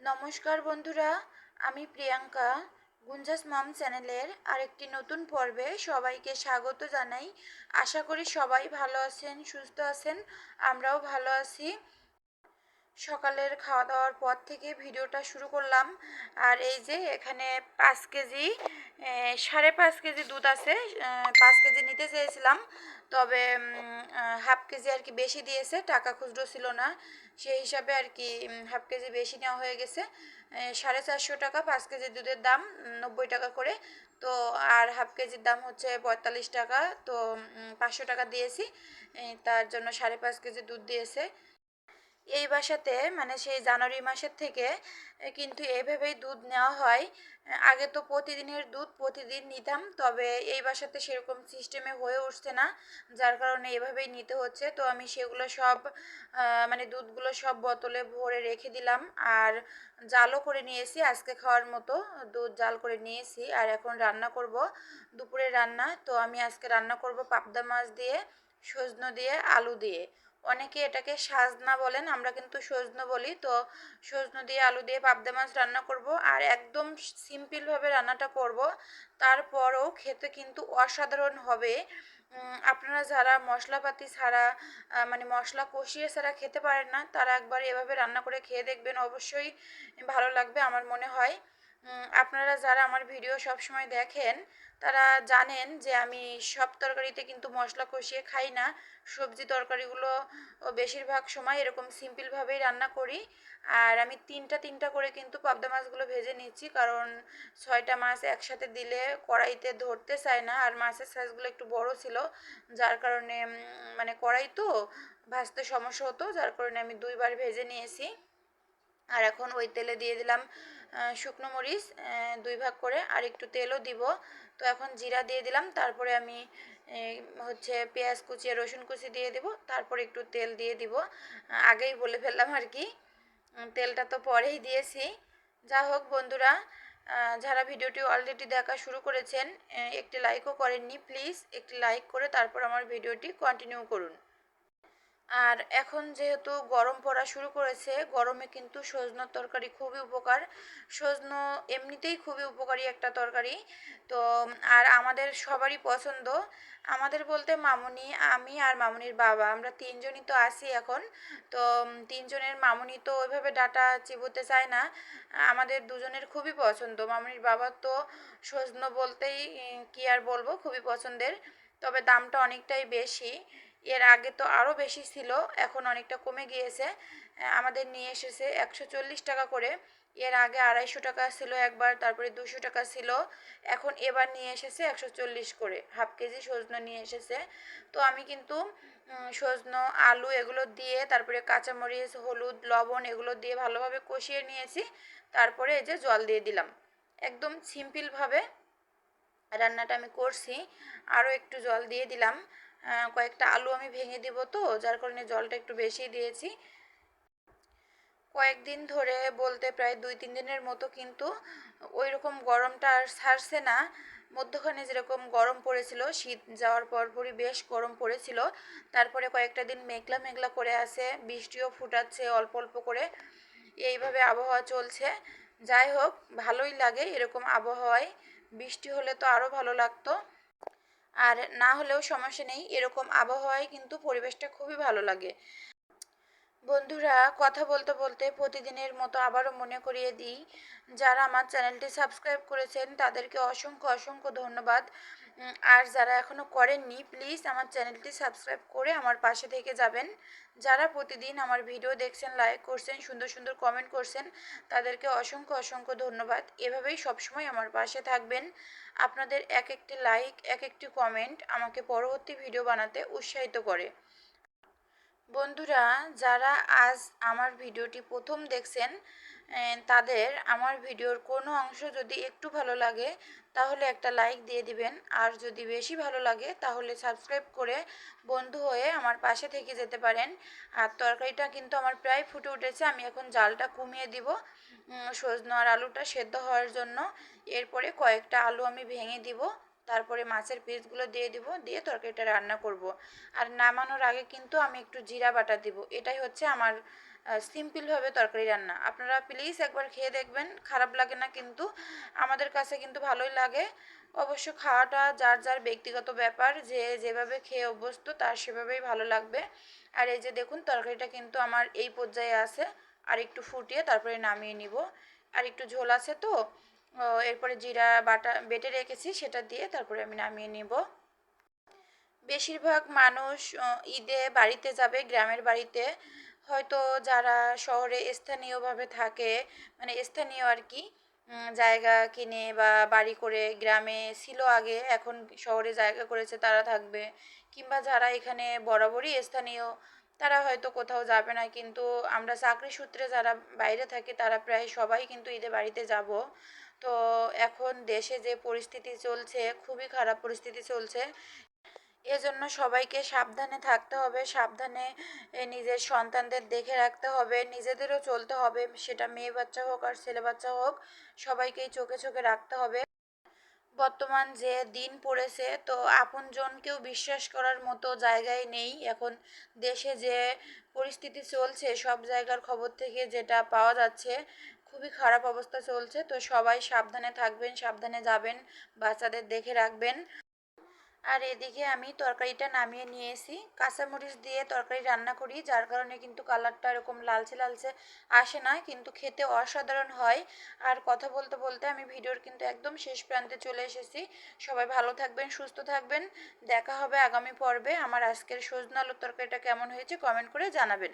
নমস্কার বন্ধুরা, আমি প্রিয়াঙ্কা গুঞ্জাস মম চ্যানেলের আরেকটি নতুন পর্বে সবাইকে স্বাগত জানাই। আশা করি সবাই ভালো আছেন, সুস্থ আছেন। আমরাও ভালো আছি। সকালের খাওয়া দাওয়ার পর থেকে ভিডিওটা শুরু করলাম। আর এই যে এখানে 5 কেজি 5.5 কেজি দুধ আছে। 5 কেজি নিতে চেয়েছিলাম, তবে হাফ কেজি আর কি বেশি দিয়েছে, টাকা খুচরো ছিল না, সেই হিসাবে আর কি হাফ কেজি বেশি নেওয়া হয়ে গেছে। 450 টাকা 5 কেজি দুধের দাম, 90 টাকা করে। তো আর হাফ কেজির দাম হচ্ছে 45 টাকা। তো 500 টাকা দিয়েছি, তার জন্য 5.5 কেজি দুধ দিয়েছে। এই বাসাতে মানে সেই জানুয়ারি মাসের থেকে কিন্তু এভাবেই দুধ নেওয়া হয়। আগে তো প্রতিদিনের দুধ প্রতিদিন নিতাম, তবে এই বাসাতে সেরকম সিস্টেমে হয়ে উঠছে না, যার কারণে এভাবেই নিতে হচ্ছে। তো আমি সেগুলো সব মানে দুধগুলো সব বোতলে ভরে রেখে দিলাম, আর জালও করে নিয়েছি আজকে খাওয়ার মতো। দুধ জাল করে নিয়েছি, আর এখন রান্না করব দুপুরে রান্না। তো আমি আজকে রান্না করব পাবদা মাছ দিয়ে, সজনে দিয়ে, আলু দিয়ে। অনেকে এটাকে সাজনা বলেন, আমরা কিন্তু সজনে বলি। তো সজনে দিয়ে আলু দিয়ে পাবদা মাছ রান্না করব, আর একদম সিম্পলভাবে রান্নাটা করব, তারপরও খেতে কিন্তু অসাধারণ হবে। আপনারা যারা মশলাপাতি ছাড়া মানে মশলা কষিয়ে ছাড়া খেতে পারেন না, তারা একবার এভাবে রান্না করে খেয়ে দেখবেন, অবশ্যই ভালো লাগবে আমার মনে হয়। আপনারা যারা আমার ভিডিও সব সময় দেখেন, তারা জানেন যে আমি সব তরকারিতে কিন্তু মশলা কষিয়ে খাই না। সবজি তরকারিগুলো বেশিরভাগ সময় এরকম সিম্পলভাবেই রান্না করি। আর আমি তিনটা তিনটা করে কিন্তু পাবদা মাছগুলো ভেজে নিচ্ছি, কারণ 6টা মাছ একসাথে দিলে কড়াইতে ধরতে চায় না, আর মাছের সাইজগুলো একটু বড় ছিল, যার কারণে মানে কড়াই তো ভাজতে সমস্যা হতো, যার কারণে আমি 2বার ভেজে নিয়েছি। আর এখন ওই তেলে দিয়ে দিলাম শুকনো মরিচ 2 ভাগ করে, আর একটু তেলও দিব। তো এখন জিরা দিয়ে দিলাম, তারপরে আমি হচ্ছে পেঁয়াজ কুচি আর রসুন কুচি দিয়ে দিব, তারপরে একটু তেল দিয়ে দিব। আগেই বলে ফেললাম আর কি, তেলটা তো পরেই দিয়েছি। যা হোক বন্ধুরা, যারা ভিডিওটি অলরেডি দেখা শুরু করেছেন, একটি লাইকও করেননি, প্লিজ একটি লাইক করে তারপর আমার ভিডিওটি কন্টিনিউ করুন। আর এখন যেহেতু গরম পড়া শুরু করেছে, গরমে কিন্তু সজনের তরকারি খুবই উপকার। সজনো এমনিতেই খুবই উপকারী একটা তরকারি। তো আর আমাদের সবারই পছন্দ। আমাদের বলতে মামুনি, আমি আর মামুনির বাবা, আমরা তিনজনই তো আছি এখন। তো তিনজনের মামুনি তো ওইভাবে ডাটা চিবোতে চায় না। আমাদের দুজনের খুবই পছন্দ। মামুনির বাবার তো সজনো বলতেই কি আর বলবো, খুবই পছন্দের। তবে দামটা অনেকটাই বেশি। এর আগে তো আরও বেশি ছিল, এখন অনেকটা কমে গিয়েছে। আমাদের নিয়ে এসেছে 140 টাকা করে। এর আগে 250 টাকা ছিল একবার, তারপরে 200 টাকা ছিল। এখন এবার নিয়ে এসেছে 140 করে, হাফ কেজি সজনে নিয়ে এসেছে। তো আমি কিন্তু সজনো আলু এগুলো দিয়ে, তারপরে কাঁচামরিচ, হলুদ, লবণ এগুলো দিয়ে ভালোভাবে কষিয়ে নিয়েছি। তারপরে এই যে জল দিয়ে দিলাম, একদম সিম্পলভাবে রান্নাটা আমি করছি। আরও একটু জল দিয়ে দিলাম, কয়েকটা আলু আমি ভেঙে দিব, তো যার কারণে জলটা একটু বেশি দিয়েছি। কয়েকদিন ধরে বলতে প্রায় 2-3 দিনের মতো কিন্তু ওই রকম গরমটা আর ছাড়ছে না। মধ্যখানে যেরকম গরম পড়েছিল, শীত যাওয়ার পরপরই বেশ গরম পড়েছিল, তারপরে কয়েকটা দিন মেঘলা মেঘলা করে আছে, বৃষ্টিও ফুটাচ্ছে অল্প অল্প করে। এইভাবে আবহাওয়া চলছে। যাই হোক, ভালোই লাগে এরকম আবহাওয়ায়। বৃষ্টি হলে তো আরও ভালো লাগতো, আর না হলেও সমস্যা নেই, এরকম আবহাওয়ায় কিন্তু পরিবেশটা খুবই ভালো লাগে। বন্ধুরা, কথা বলতে বলতে প্রতিদিনের মতো আবারও মনে করিয়ে দিই, যারা আমার চ্যানেলটি সাবস্ক্রাইব করেছেন তাদেরকে অসংখ্য অসংখ্য ধন্যবাদ। আর যারা এখনও করেননি, প্লিজ আমার চ্যানেলটি সাবস্ক্রাইব করে আমার পাশে থেকে যাবেন। যারা প্রতিদিন আমার ভিডিও দেখছেন, লাইক করছেন, সুন্দর সুন্দর কমেন্ট করছেন, তাদেরকে অসংখ্য অসংখ্য ধন্যবাদ। এভাবেই সবসময় আমার পাশে থাকবেন। আপনাদের এক একটি লাইক, এক একটি কমেন্ট আমাকে পরবর্তী ভিডিও বানাতে উৎসাহিত করে। বন্ধুরা, যারা আজ আমার ভিডিওটি প্রথম দেখছেন, তাদের আমার ভিডিওর কোনো অংশ যদি একটু ভালো লাগে তাহলে একটা লাইক দিয়ে দিবেন, আর যদি বেশি ভালো লাগে তাহলে সাবস্ক্রাইব করে বন্ধু হয়ে আমার পাশে থেকে যেতে পারেন। আর তরকারিটা কিন্তু আমার প্রায় ফুটে উঠেছে, আমি এখন জালটা কমিয়ে দিব সজনে আর আলুটা সেদ্ধ হওয়ার জন্য। এরপরে কয়েকটা আলু আমি ভেঙে দিব, তারপরে মাছের পিসগুলো দিয়ে দিব, দিয়ে তরকারিটা রান্না করব। আর নামানোর আগে কিন্তু আমি একটু জিরা বাটা দিব, এটাই হচ্ছে আমার সিম্পলভাবে তরকারি রান্না। আপনারা প্লিজ একবার খেয়ে দেখবেন, খারাপ লাগে না কিন্তু, আমাদের কাছে কিন্তু ভালোই লাগে। অবশ্য খাওয়াটা যার যার ব্যক্তিগত ব্যাপার, যে যেভাবে খেয়ে অভ্যস্ত তার সেভাবেই ভালো লাগবে। আর এই যে দেখুন তরকারিটা কিন্তু আমার এই পর্যায়ে আছে, আর একটু ফুটিয়ে তারপরে নামিয়ে নিব। আর একটু ঝোল আছে তো, এরপরে জিরা বাটা বেটে রেখেছি সেটা দিয়ে তারপরে আমি নামিয়ে নিব। বেশিরভাগ মানুষ ঈদে বাড়িতে যাবে, গ্রামের বাড়িতে। হয়তো যারা শহরে স্থানীয়ভাবে থাকে, মানে স্থানীয় আর কি, জায়গা কিনে বা বাড়ি করে গ্রামে ছিল আগে, এখন শহরে জায়গা করেছে তারা থাকবে। কিংবা যারা এখানে বরাবরই স্থানীয়, তারা হয়তো কোথাও যাবে না, কিন্তু আমরা চাকরি সূত্রে যারা বাইরে থাকি তারা প্রায় সবাই কিন্তু ঈদে বাড়িতে যাব। তো এখন দেশে যে পরিস্থিতি চলছে, খুবই খারাপ পরিস্থিতি চলছে। এজন্য সবাইকে সাবধানে থাকতে হবে, সাবধানে নিজের সন্তানদের দেখে রাখতে হবে, নিজেদেরও চলতে হবে, সেটা মেয়ে বাচ্চা হোক আর ছেলে বাচ্চা হোক, সবাইকেই চোখে চোখে রাখতে হবে। বর্তমান যে দিন পড়েছে, তো আপনজনকেও বিশ্বাস করার মতো জায়গায় নেই এখন। দেশে যে পরিস্থিতি চলছে, সব জায়গার খবর থেকে যেটা পাওয়া যাচ্ছে, খুবই খারাপ অবস্থা চলছে। তো সবাই সাবধানে থাকবেন, সাবধানে যাবেন, বাচ্চাদের দেখে রাখবেন। আর এদিকে আমি তরকারিটা নামিয়ে নিয়েছি, কাঁচামরিচ দিয়ে তরকারি রান্না করি, যার কারণে কিন্তু কালারটা এরকম লালচে লালচে আসে না, কিন্তু খেতে অসাধারণ হয়। আর কথা বলতে বলতে আমি ভিডিওর কিন্তু একদম শেষ প্রান্তে চলে এসেছি। সবাই ভালো থাকবেন, সুস্থ থাকবেন। দেখা হবে আগামী পর্বে। আমার আজকের সজনে আলুর তরকারিটা কেমন হয়েছে কমেন্ট করে জানাবেন।